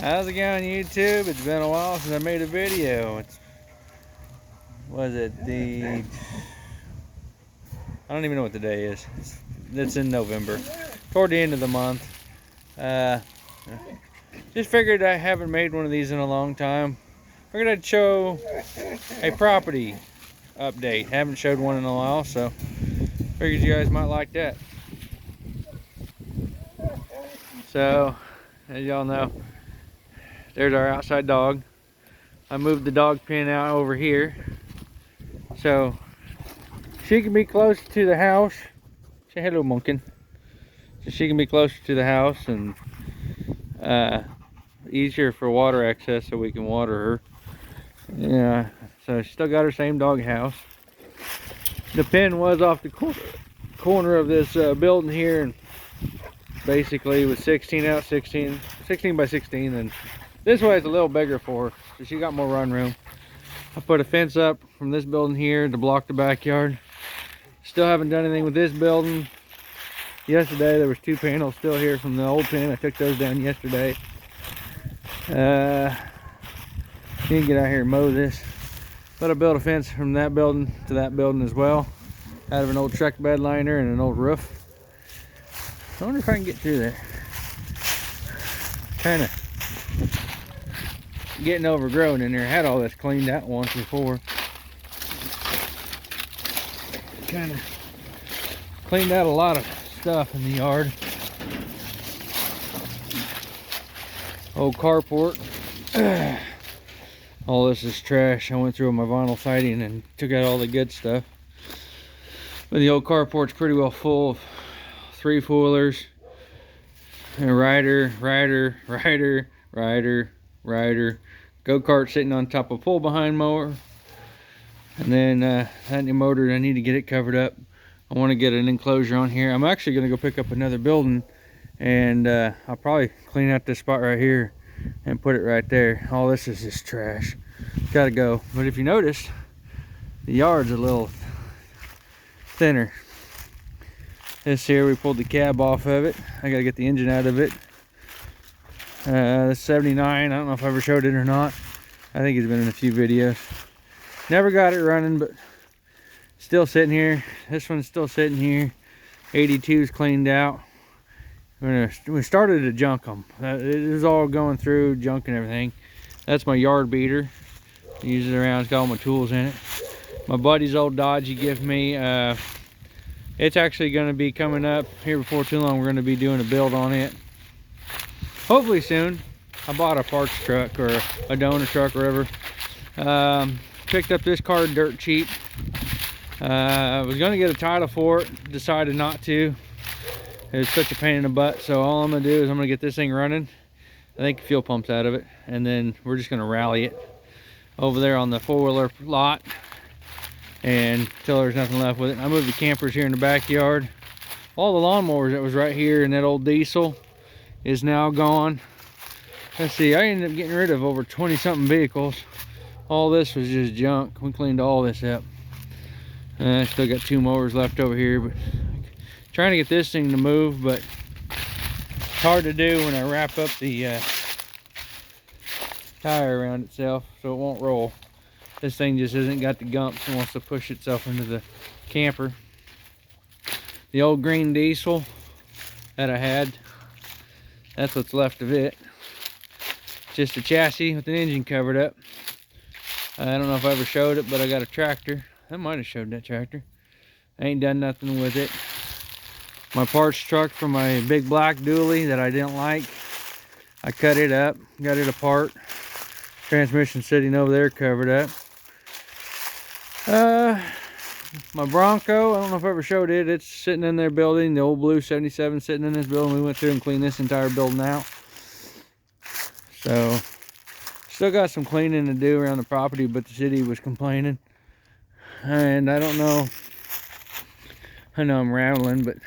How's it going, YouTube? It's been a while since I made a video. Was it I don't even know what the day is. It's in November, toward the end of the month. Just figured I haven't made one of these in a long time. Figured I'd show a property update. Haven't showed one in a while, so figured you guys might like that. So, as y'all know, there's our outside dog. I moved the dog pen out over here so she can be closer to the house. Say hello, Munkin. So she can be closer to the house and easier for water access, so we can water her. Yeah, so she still got her same dog house. The pen was off the corner of this building here, and basically with 16 by 16, and this way it's a little bigger for her, so she got more run room. I put a fence up from this building here to block the backyard. Still haven't done anything with this building. Yesterday there was 2 panels still here from the old pen. I took those down yesterday. Need to get out here and mow this. But I built a fence from that building to that building as well, out of an old truck bed liner and an old roof. I wonder if I can get through there. Kind of getting overgrown in there. I had all this cleaned out once before. Kind of cleaned out a lot of stuff in the yard. Old carport. All this is trash. I went through my vinyl siding and took out all the good stuff. But the old carport's pretty well full of 3-foilers, a rider, go-kart sitting on top of pull behind mower, and then that new motor, I need to get it covered up. I want to get an enclosure on here. I'm actually going to go pick up another building, and I'll probably clean out this spot right here and put it right there. All this is just trash. Gotta go. But if you notice, the yard's a little thinner. This here, we pulled the cab off of it. I gotta get the engine out of it. The 79, I don't know if I ever showed it or not. I think it's been in a few videos. Never got it running, but still sitting here. This one's still sitting here. 82's cleaned out. We started to junk them. It was all going through, junk and everything. That's my yard beater. I use it around, it's got all my tools in it. My buddy's old Dodge he gave me. It's actually going to be coming up here before too long. We're going to be doing a build on it. Hopefully soon. I bought a parts truck or a donor truck or whatever. Picked up this car dirt cheap. I was going to get a title for it. Decided not to. It was such a pain in the butt. So all I'm going to do is I'm going to get this thing running. I think fuel pumps out of it. And then we're just going to rally it over there on the 4-wheeler lot. And until there's nothing left with it. I moved the campers here in the backyard. All the lawnmowers that was right here in that old diesel is now gone. Let's see, I ended up getting rid of over 20 something vehicles. All this was just junk. We cleaned all this up. I still got 2 mowers left over here, but trying to get this thing to move, but it's hard to do when I wrap up the tire around itself so it won't roll. This thing just hasn't got the gumps and wants to push itself into the camper. The old green diesel that I had, that's what's left of it. Just a chassis with an engine covered up. I don't know if I ever showed it, but I got a tractor. I might have showed that tractor. I ain't done nothing with it. My parts truck for my big black dually that I didn't like, I cut it up, got it apart. Transmission sitting over there covered up. My Bronco, I don't know if I ever showed it. It's sitting in their building. The old blue 77 sitting in this building. We went through and cleaned this entire building out. So, still got some cleaning to do around the property, but the city was complaining. And I don't know. I know I'm rambling, but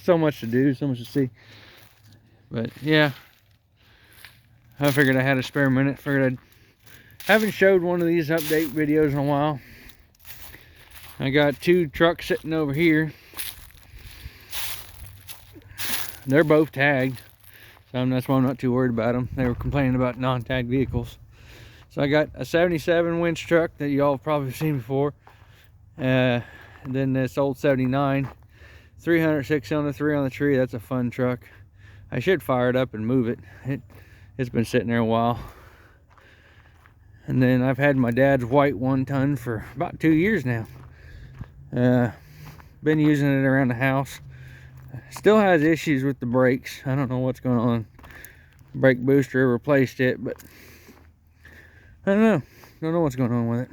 so much to do, so much to see. But yeah, I figured I had a spare minute. Figured haven't showed one of these update videos in a while. I got 2 trucks sitting over here. They're both tagged. So that's why I'm not too worried about them. They were complaining about non-tagged vehicles. So I got a 77 winch truck that y'all have probably seen before. And then this old 79, 306 on the 3 on the tree. That's a fun truck. I should fire it up and move it. It's been sitting there a while. And then I've had my dad's white 1-ton for about 2 years now. Been using it around the house. Still has issues with the brakes. I don't know what's going on. Brake booster replaced it, but I don't know what's going on with it.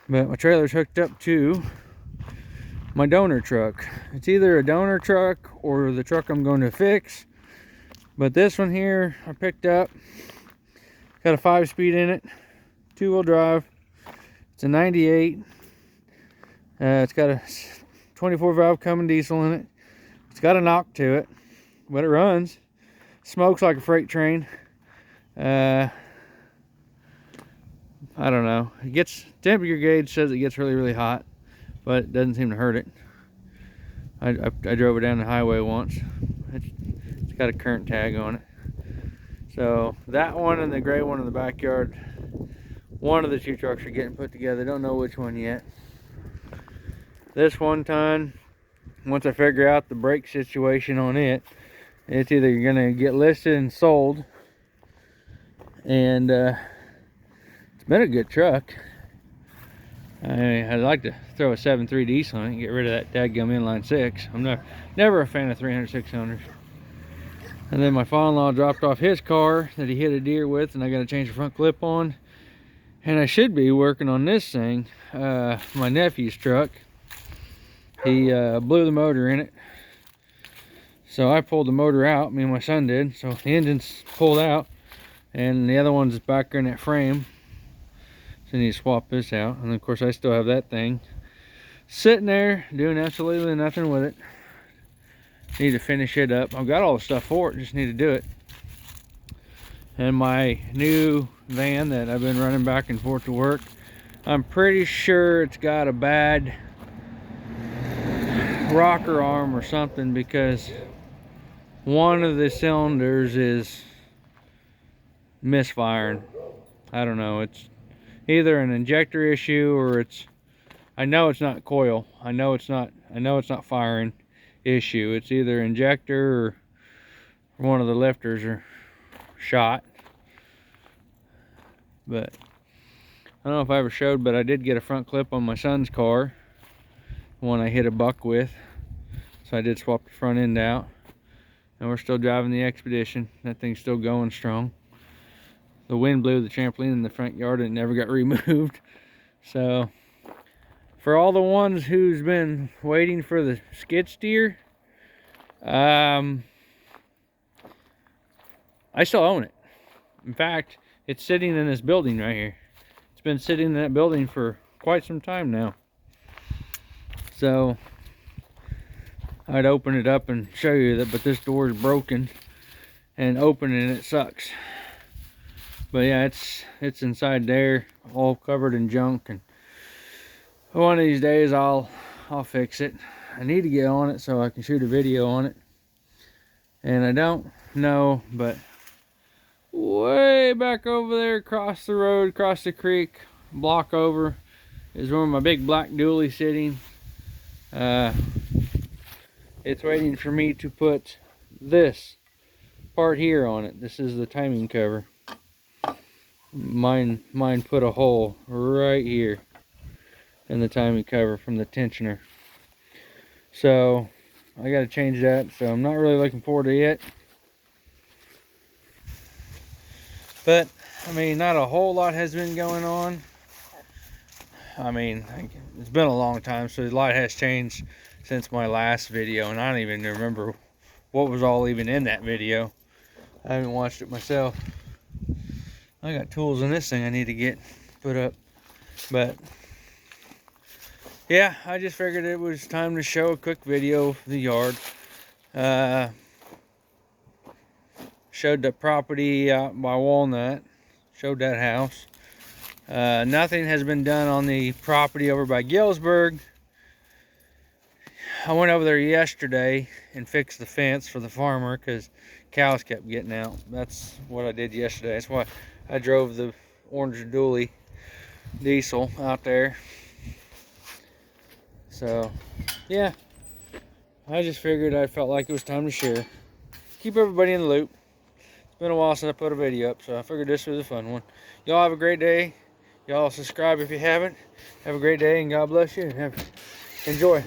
But my trailer's hooked up to my donor truck. It's either a donor truck or the truck I'm going to fix. But this one here I picked up. Got a 5-speed in it, 2-wheel drive. It's a 98. It's got a 24 valve Cummins diesel in it. It's got a knock to it, but it runs. Smokes like a freight train. I don't know. It gets, temperature gauge says it gets really, really hot, but it doesn't seem to hurt it. I drove it down the highway once. It's got a current tag on it. So that one and the gray one in the backyard, one of the 2 trucks are getting put together. Don't know which one yet. This 1-ton, once I figure out the brake situation on it, it's either gonna get listed and sold, and it's been a good truck. I'd like to throw a 7.3 diesel on it and get rid of that dadgum inline 6. I'm never a fan of 306 cylinders. And then my father-in-law dropped off his car that he hit a deer with, and I got to change the front clip on. And I should be working on this thing, my nephew's truck. He blew the motor in it. So I pulled the motor out, me and my son did. So the engine's pulled out, and the other one's back there in that frame. So I need to swap this out. And of course I still have that thing sitting there doing absolutely nothing with it. Need to finish it up. I've got all the stuff for it, just need to do it. And my new van that I've been running back and forth to work, I'm pretty sure it's got a bad rocker arm or something, because one of the cylinders is misfiring. I don't know, it's either an injector issue or it's, I know it's not coil, I know it's not firing issue. It's either injector or one of the lifters are shot. But I don't know if I ever showed, but I did get a front clip on my son's car, one I hit a buck with. So I did swap the front end out, and we're still driving the Expedition. That thing's still going strong. The wind blew the trampoline in the front yard and it never got removed. So for all the ones who's been waiting for the skid steer, I still own it. In fact, it's sitting in this building right here. It's been sitting in that building for quite some time now. So I'd open it up and show you that, but this door is broken and opening it sucks. But yeah, it's inside there, all covered in junk, and one of these days I'll fix it. I need to get on it so I can shoot a video on it. And I don't know, but way back over there across the road, across the creek, block over, is where my big black dually sitting. It's waiting for me to put this part here on it. This is the timing cover. Mine put a hole right here in the timing cover from the tensioner. So I got to change that, so I'm not really looking forward to it. But I mean, not a whole lot has been going on. I mean, it's been a long time, so a lot has changed since my last video, and I don't even remember what was all even in that video. I haven't watched it myself. I got tools in this thing I need to get put up. But yeah, I just figured it was time to show a quick video of the yard. Showed the property out by Walnut. Showed that house. Nothing has been done on the property over by Galesburg. I went over there yesterday and fix the fence for the farmer because cows kept getting out. That's what I did yesterday. That's why I drove the orange dually diesel out there. So yeah, I just figured I felt like it was time to share, keep everybody in the loop. It's been a while since I put a video up, so I figured this was a fun one. Y'all have a great day. Y'all subscribe if you haven't. Have a great day, and God bless you, and enjoy.